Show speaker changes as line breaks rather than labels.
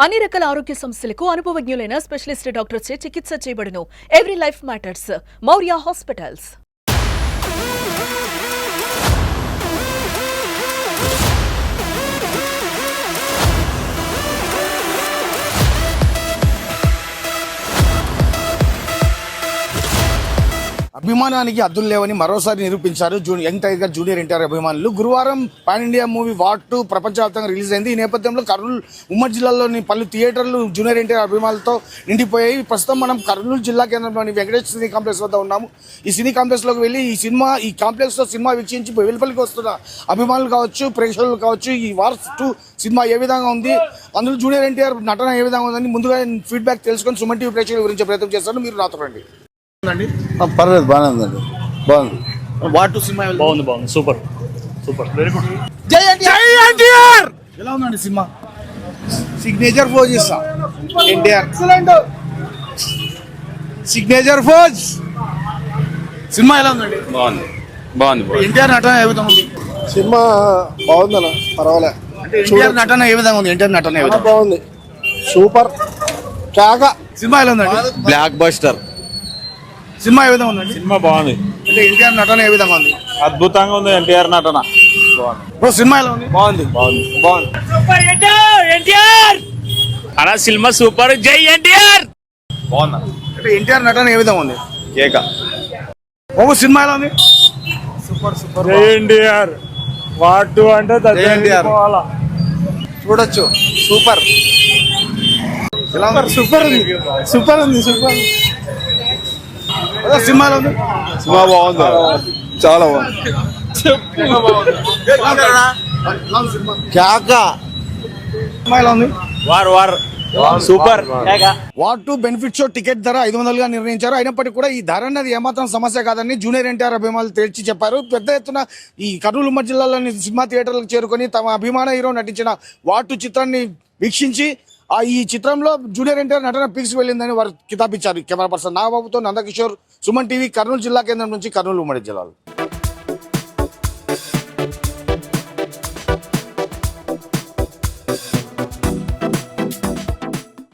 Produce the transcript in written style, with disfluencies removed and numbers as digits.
అన్ని రకాల ఆరోగ్య సమస్యలకు అనుభవజ్ఞులైన స్పెషలిస్ట్ డాక్టర్స్ చే చికిత్స చేయబడును. Every life matters. Maurya hospitals.
అభిమానానికి అద్దులు లేవని మరోసారి నిరూపించారు యంగ్ టైగర్ జూనియర్ ఎన్టీఆర్ అభిమానులు. గురువారం పాన్ ఇండియా మూవీ వార్ 2 ప్రపంచవ్యాప్తంగా రిలీజ్ అయింది. ఈ నేపథ్యంలో కర్నూలు ఉమ్మడి జిల్లాలోని పలు థియేటర్లు జూనియర్ ఎన్టీఆర్ అభిమానులతో నిండిపోయాయి. ప్రస్తుతం మనం కర్నూలు జిల్లా కేంద్రంలోని వెంకటేశ్వర సినీ కాంప్లెక్స్ వద్ద ఉన్నాము. ఈ సినీ కాంప్లెక్స్ లోకి వెళ్ళి ఈ కాంప్లెక్స్ లో సినిమా వీక్షించి వెలుపలికి వస్తున్న అభిమానులు కావచ్చు, ప్రేక్షకులు కావచ్చు, ఈ వార్ 2 సినిమా ఏ విధంగా ఉంది, అందులో జూనియర్ ఎన్టీఆర్ నటన ఏ విధంగా ఉందని ముందుగా ఫీడ్బ్యాక్ తెలుసుకొని సుమన్ టీవీ ప్రేక్షకుల గురించి ప్రయత్నం చేస్తాను. మీరు నాతో రండి.
పర్లేదు, బాగానే ఉందండి. బాగుంది.
వార్ 2 సినిమా
బాగుంది. Super very good.
జై ఎన్టీఆర్. ఎలా ఉందండి సినిమా? సిగ్నేచర్ ఫోజ్ ఇస్తా ఎన్టీఆర్. సిగ్నేచర్ ఫోజ్ సినిమా ఎలా ఉందండి?
బాగుంది.
ఎన్టీఆర్ నటన ఏ విధంగా ఉంది?
సినిమా బాగుందన్న, పర్వాలే.
అంటే ఎన్టీఆర్ నటన ఏ విధంగా ఉంది? ఎన్టీఆర్ నటన ఏ విధంగా
బాగుంది. సూపర్. చాగా.
సినిమా ఎలా ఉందండి?
Block buster.
సినిమా ఏ విధంగా ఉందండి?
సినిమా బాగుంది.
అంటే ఎన్టీఆర్ నటన ఏ విధంగా ఉంది?
అద్భుతంగా ఉంది. ఎన్టీఆర్ నటన
బ్రో సినిమా ఎలా ఉంది?
బాగుంది.
సూపర్ ఎన్టీఆర్ అలా సినిమా సూపర్. జై ఎన్టీఆర్.
బాగుంది.
అంటే ఎన్టీఆర్ నటన ఏ విధంగా ఉంది?
కేక.
బాబు సినిమా ఎలా ఉంది?
జై ఎన్టీఆర్. వాటు అంటే పోవాలా.
చూడొచ్చు. సూపర్.
ఎలా ఉంది?
సూపర్ ఉంది.
అదే సినిమా ఎలా ఉంది?
సినిమా బాగుంది. చాలా బాగుంది. కేక.
సినిమా ఎలా ఉంది?
War super.
War 2 benefit show ticket ధర 500గా నిర్ణయించారు. అయినప్పటికీ కూడా ఈ ధర అన్నది ఏమాత్రం సమస్య కాదని జూనియర్ ఎన్టీఆర్ అభిమానులు తేల్చి చెప్పారు. పెద్ద ఎత్తున ఈ కర్నూలు ఉమ్మడి జిల్లాలోని సినిమా థియేటర్లకు చేరుకొని తమ అభిమాన హీరో నటించిన వార్ 2 చిత్రాన్ని వీక్షించి ఈ చిత్రంలో జూనియర్ ఎన్టీఆర్ నటన పీక్స్ వెళ్ళిందని వారు కితాబిచ్చారు. కెమెరా పర్సన్ నాగబాబుతో నందకిషోర్, సుమన్ టీవీ, కర్నూలు జిల్లా కేంద్రం నుంచి, కర్నూలు ఉమ్మడి జిల్లాలో.